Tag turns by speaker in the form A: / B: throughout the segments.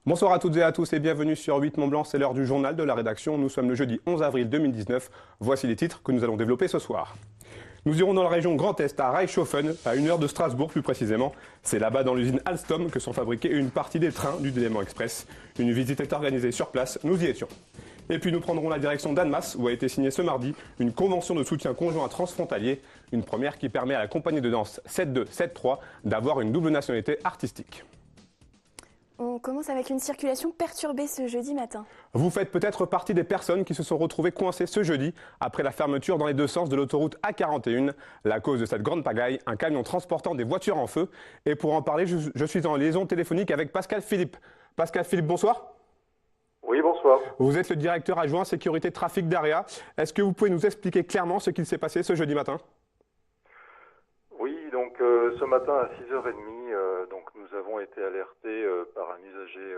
A: Bonsoir à toutes et à tous et bienvenue sur 8 Mont-Blanc, c'est l'heure du journal de la rédaction. Nous sommes le jeudi 11 avril 2019. Voici les titres que nous allons développer ce soir. Nous irons dans la région Grand Est, à Reichshofen, à 1 heure de Strasbourg plus précisément. C'est là-bas dans l'usine Alstom que sont fabriqués une partie des trains du Léman Express. Une visite est organisée sur place, nous y étions. Et puis nous prendrons la direction d'Annemasse, où a été signée ce mardi une convention de soutien conjoint transfrontalier, une première qui permet à la compagnie de danse 7-2-7-3 d'avoir une double nationalité artistique.
B: On commence avec une circulation perturbée ce jeudi matin.
A: Vous faites peut-être partie des personnes qui se sont retrouvées coincées ce jeudi après la fermeture dans les deux sens de l'autoroute A41. La cause de cette grande pagaille, un camion transportant des voitures en feu. Et pour en parler, je suis en liaison téléphonique avec Pascal Philippe. Pascal Philippe, bonsoir.
C: Oui, bonsoir.
A: Vous êtes le directeur adjoint sécurité trafic d'AREA. Est-ce que vous pouvez nous expliquer clairement ce qu'il s'est passé ce jeudi matin ?
C: Oui, donc ce matin à 6h30, donc nous avons été alertés par un usager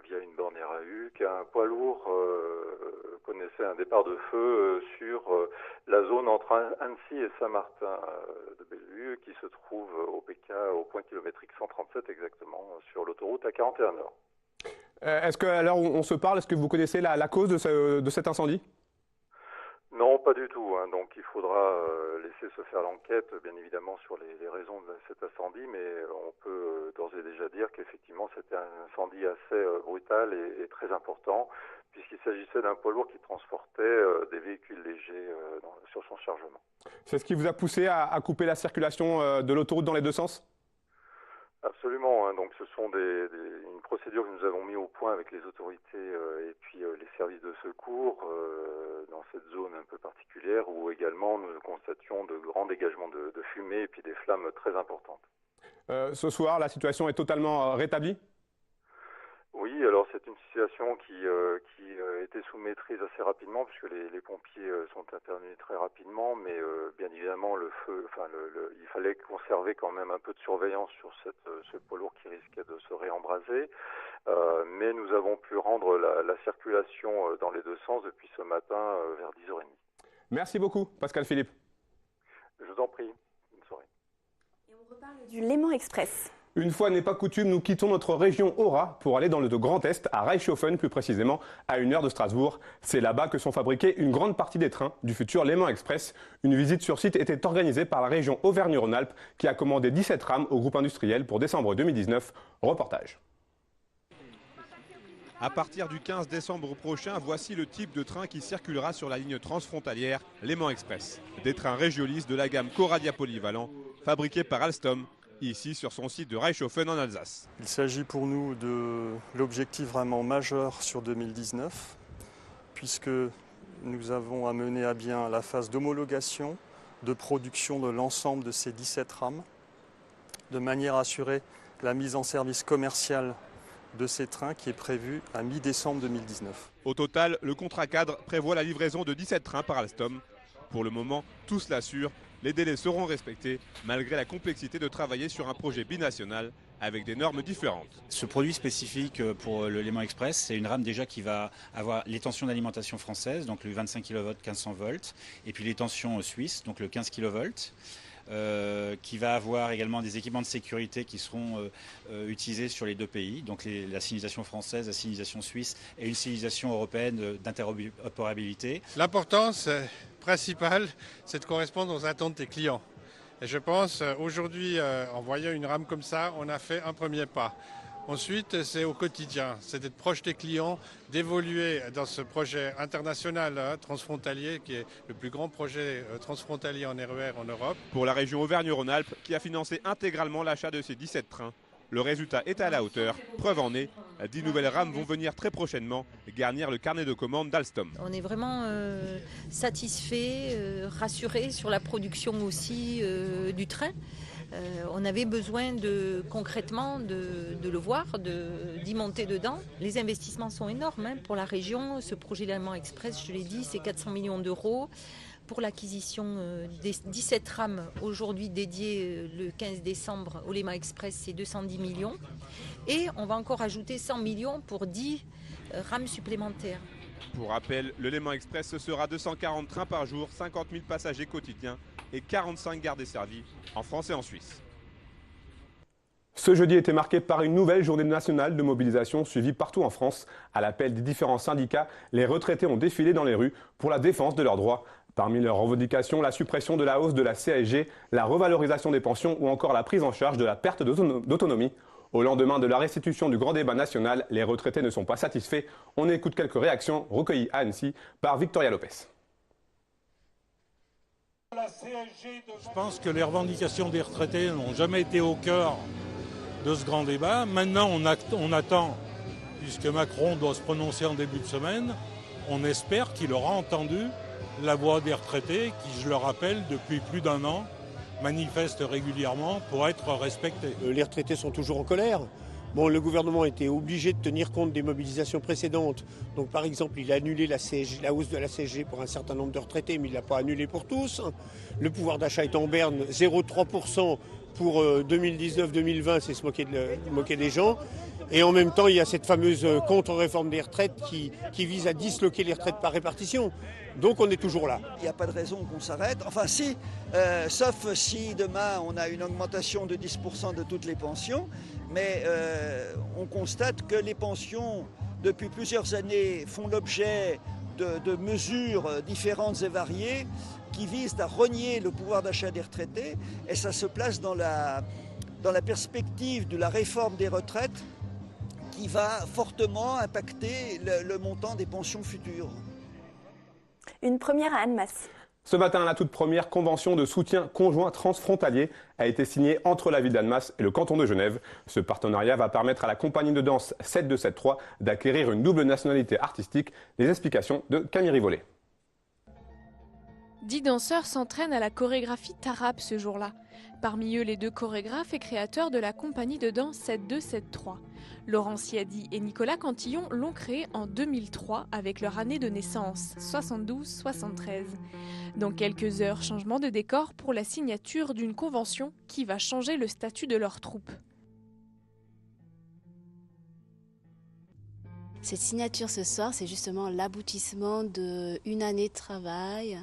C: via une borne RAU qu'un poids lourd connaissait un départ de feu sur la zone entre Annecy et Saint-Martin de Bellevue qui se trouve au PK au point kilométrique 137 exactement sur l'autoroute A41 Nord.
A: Est-ce qu'à l'heure où on se parle, est-ce que vous connaissez la cause de cet incendie ?
C: Non, pas du tout. Donc il faudra laisser se faire l'enquête, bien évidemment, sur les raisons de cet incendie, mais on peut d'ores et déjà dire qu'effectivement c'était un incendie assez brutal et très important, puisqu'il s'agissait d'un poids lourd qui transportait des véhicules légers sur son chargement.
A: C'est ce qui vous a poussé à couper la circulation de l'autoroute dans les deux sens ?
C: Absolument. Donc ce sont une procédure que nous avons mis au point avec les autorités et puis les services de secours dans cette zone un peu particulière où également nous constations de grands dégagements de fumée et puis des flammes très importantes.
A: Ce soir, la situation est totalement rétablie ?
C: Oui, alors c'est une situation qui était sous maîtrise assez rapidement puisque les pompiers sont intervenus très rapidement, mais bien évidemment le feu, il fallait conserver quand même un peu de surveillance sur ce poids lourd qui risquait de se réembraser, mais nous avons pu rendre la circulation dans les deux sens depuis ce matin vers 10h30.
A: Merci beaucoup, Pascal Philippe.
C: Je vous en prie, bonne soirée.
B: Et on reparle du Léman Express.
A: Une fois n'est pas coutume, nous quittons notre région Aura pour aller dans le Grand Est, à Reichshofen plus précisément, à 1 heure de Strasbourg. C'est là-bas que sont fabriqués une grande partie des trains du futur Léman Express. Une visite sur site était organisée par la région Auvergne-Rhône-Alpes qui a commandé 17 rames au groupe industriel pour décembre 2019. Reportage.
D: À partir du 15 décembre prochain, voici le type de train qui circulera sur la ligne transfrontalière Léman Express. Des trains régiolis de la gamme Coradia Polyvalent, fabriqués par Alstom, ici sur son site de Reichshofen en Alsace.
E: Il s'agit pour nous de l'objectif vraiment majeur sur 2019, puisque nous avons à mener à bien la phase d'homologation, de production de l'ensemble de ces 17 rames, de manière à assurer la mise en service commercial de ces trains qui est prévue à mi-décembre 2019.
D: Au total, le contrat cadre prévoit la livraison de 17 trains par Alstom. Pour le moment, tout cela l'assure, les délais seront respectés malgré la complexité de travailler sur un projet binational avec des normes différentes.
F: Ce produit spécifique pour le Léman Express, c'est une rame déjà qui va avoir les tensions d'alimentation française, donc le 25 kV 1500 volts, et puis les tensions suisses, donc le 15 kV. Qui va avoir également des équipements de sécurité qui seront utilisés sur les deux pays, donc la signalisation française, la signalisation suisse et une signalisation européenne d'interopérabilité.
G: L'importance principale, c'est de correspondre aux attentes des clients. Et je pense aujourd'hui, en voyant une rame comme ça, on a fait un premier pas. Ensuite, c'est au quotidien, c'est d'être proche des clients, d'évoluer dans ce projet international transfrontalier qui est le plus grand projet transfrontalier en RER en Europe.
D: Pour la région Auvergne-Rhône-Alpes, qui a financé intégralement l'achat de ces 17 trains, le résultat est à la hauteur. Preuve en est, 10 nouvelles rames vont venir très prochainement garnir le carnet de commandes d'Alstom.
H: On est vraiment satisfait, rassuré sur la production aussi du train. On avait besoin concrètement de le voir, d'y monter dedans. Les investissements sont énormes pour la région. Ce projet Léman Express, je l'ai dit, c'est 400 millions d'euros. Pour l'acquisition des 17 rames aujourd'hui dédiées le 15 décembre au Léman Express, c'est 210 millions. Et on va encore ajouter 100 millions pour 10 rames supplémentaires.
D: Pour rappel, le Léman Express, ce sera 240 trains par jour, 50 000 passagers quotidiens et 45 gares desservies en France et en Suisse.
A: Ce jeudi était marqué par une nouvelle journée nationale de mobilisation suivie partout en France. À l'appel des différents syndicats, les retraités ont défilé dans les rues pour la défense de leurs droits. Parmi leurs revendications, la suppression de la hausse de la CSG, la revalorisation des pensions ou encore la prise en charge de la perte d'autonomie. Au lendemain de la restitution du grand débat national, les retraités ne sont pas satisfaits. On écoute quelques réactions recueillies à Annecy par Victoria Lopez.
I: Je pense que les revendications des retraités n'ont jamais été au cœur de ce grand débat. Maintenant, on attend, puisque Macron doit se prononcer en début de semaine, on espère qu'il aura entendu la voix des retraités qui, je le rappelle, depuis plus d'1 an, manifestent régulièrement pour être respectés.
J: Les retraités sont toujours en colère. Bon, le gouvernement était obligé de tenir compte des mobilisations précédentes. Donc par exemple, il a annulé la hausse de la CSG pour un certain nombre de retraités, mais il ne l'a pas annulé pour tous. Le pouvoir d'achat est en berne, 0,3% pour 2019-2020, c'est se moquer des gens. Et en même temps, il y a cette fameuse contre-réforme des retraites qui vise à disloquer les retraites par répartition. Donc on est toujours là.
K: Il n'y a pas de raison qu'on s'arrête. Enfin si, sauf si demain on a une augmentation de 10% de toutes les pensions. Mais on constate que les pensions, depuis plusieurs années, font l'objet de mesures différentes et variées qui visent à rogner le pouvoir d'achat des retraités. Et ça se place dans la perspective de la réforme des retraites qui va fortement impacter le montant des pensions futures.
B: Une première à Annemasse.
A: Ce matin, la toute première convention de soutien conjoint transfrontalier a été signée entre la ville d'Annemasse et le canton de Genève. Ce partenariat va permettre à la compagnie de danse 7273 d'acquérir une double nationalité artistique. Les explications de Camille Rivollet.
L: 10 danseurs s'entraînent à la chorégraphie Tarab ce jour-là. Parmi eux, les 2 chorégraphes et créateurs de la compagnie de danse 7273. Laurent Siadi et Nicolas Cantillon l'ont créé en 2003 avec leur année de naissance, 72-73. Dans quelques heures, changement de décor pour la signature d'une convention qui va changer le statut de leur troupe.
M: Cette signature ce soir, c'est justement l'aboutissement d'1 année de travail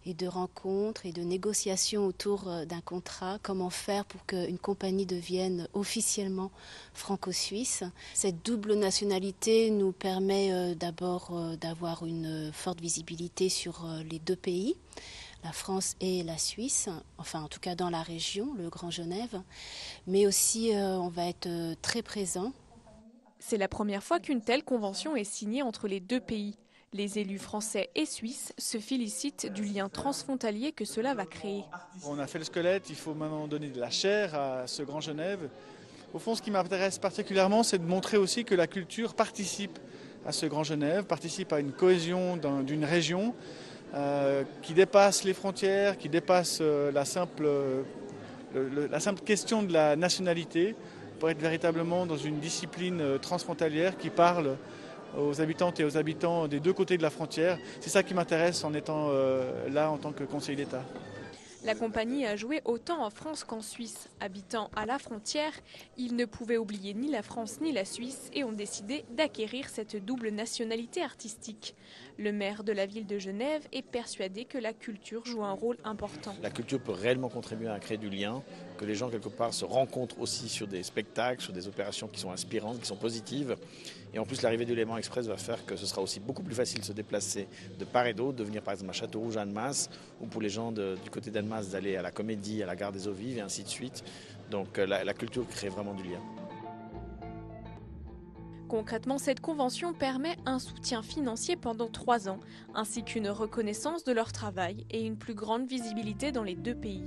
M: et de rencontres et de négociations autour d'un contrat. Comment faire pour qu'une compagnie devienne officiellement franco-suisse. Cette double nationalité nous permet d'abord d'avoir une forte visibilité sur les 2 pays, la France et la Suisse, enfin en tout cas dans la région, le Grand Genève. Mais aussi on va être très présent.
L: C'est la première fois qu'une telle convention est signée entre les 2 pays. Les élus français et suisses se félicitent du lien transfrontalier que cela va créer.
N: On a fait le squelette, il faut maintenant donner de la chair à ce Grand Genève. Au fond, ce qui m'intéresse particulièrement, c'est de montrer aussi que la culture participe à ce Grand Genève, participe à une cohésion d'une région qui dépasse les frontières, qui dépasse la simple question de la nationalité, pour être véritablement dans une discipline transfrontalière qui parle aux habitantes et aux habitants des 2 côtés de la frontière. C'est ça qui m'intéresse en étant là en tant que conseiller d'État.
L: La compagnie a joué autant en France qu'en Suisse. Habitant à la frontière, ils ne pouvaient oublier ni la France ni la Suisse et ont décidé d'acquérir cette double nationalité artistique. Le maire de la ville de Genève est persuadé que la culture joue un rôle important.
O: La culture peut réellement contribuer à créer du lien, que les gens quelque part se rencontrent aussi sur des spectacles, sur des opérations qui sont inspirantes, qui sont positives. Et en plus, l'arrivée de l'élément express va faire que ce sera aussi beaucoup plus facile de se déplacer de part et d'autre, de venir par exemple à Châteaurouge, à Annemasse, ou pour les gens du côté d'Annemasse d'aller à la Comédie, à la gare des Eaux Vives et ainsi de suite. Donc la culture crée vraiment du lien.
L: Concrètement, cette convention permet un soutien financier pendant 3 ans, ainsi qu'une reconnaissance de leur travail et une plus grande visibilité dans les 2 pays.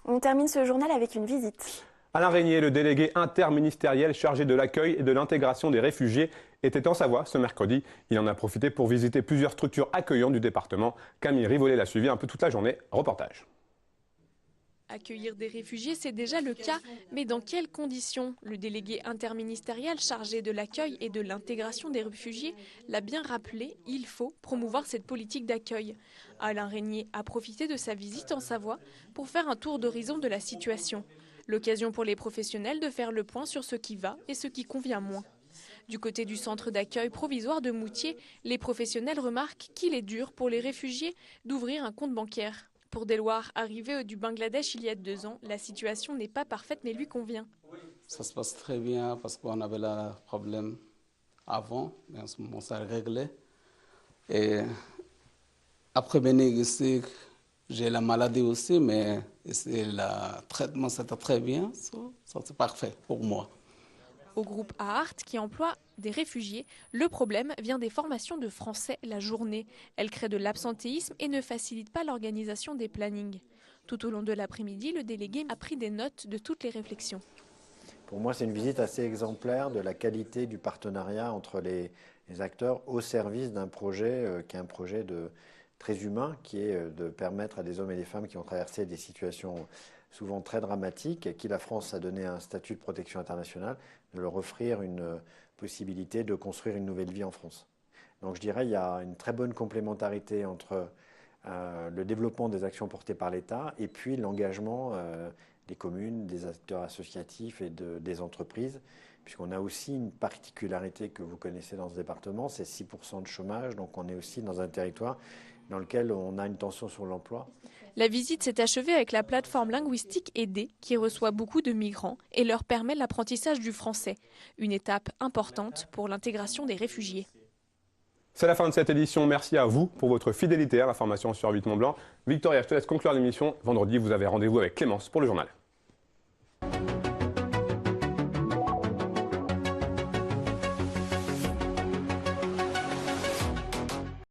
B: On termine ce journal avec une visite.
A: Alain Régnier, le délégué interministériel chargé de l'accueil et de l'intégration des réfugiés, était en Savoie ce mercredi. Il en a profité pour visiter plusieurs structures accueillantes du département. Camille Rivollet l'a suivi un peu toute la journée. Reportage.
L: Accueillir des réfugiés, c'est déjà le cas, mais dans quelles conditions? Le délégué interministériel chargé de l'accueil et de l'intégration des réfugiés l'a bien rappelé, il faut promouvoir cette politique d'accueil. Alain Régnier a profité de sa visite en Savoie pour faire un tour d'horizon de la situation. L'occasion pour les professionnels de faire le point sur ce qui va et ce qui convient moins. Du côté du centre d'accueil provisoire de Moutier, les professionnels remarquent qu'il est dur pour les réfugiés d'ouvrir un compte bancaire. Pour Deloire, arrivé du Bangladesh il y a 2 ans, la situation n'est pas parfaite mais lui convient.
P: Ça se passe très bien parce qu'on avait le problème avant, mais en ce moment ça est réglé. Et après venir ici, j'ai la maladie aussi, mais ici, le traitement c'était très bien, ça c'est parfait pour moi.
L: Au groupe AART, qui emploie des réfugiés, le problème vient des formations de français la journée. Elles créent de l'absentéisme et ne facilitent pas l'organisation des plannings. Tout au long de l'après-midi, le délégué a pris des notes de toutes les réflexions.
Q: Pour moi, c'est une visite assez exemplaire de la qualité du partenariat entre les acteurs au service d'un projet qui est un projet très humain, qui est de permettre à des hommes et des femmes qui ont traversé des situations souvent très dramatiques, à qui la France a donné un statut de protection internationale, de leur offrir une possibilité de construire une nouvelle vie en France. Donc je dirais qu'il y a une très bonne complémentarité entre le développement des actions portées par l'État et puis l'engagement des communes, des acteurs associatifs et des entreprises, puisqu'on a aussi une particularité que vous connaissez dans ce département, c'est 6% de chômage, donc on est aussi dans un territoire dans lequel on a une tension sur l'emploi.
L: La visite s'est achevée avec la plateforme linguistique Aider, qui reçoit beaucoup de migrants et leur permet l'apprentissage du français, une étape importante pour l'intégration des réfugiés.
A: C'est la fin de cette édition. Merci à vous pour votre fidélité à l'information sur 8 Mont Blanc. Victoria, je te laisse conclure l'émission. Vendredi, vous avez rendez-vous avec Clémence pour le journal.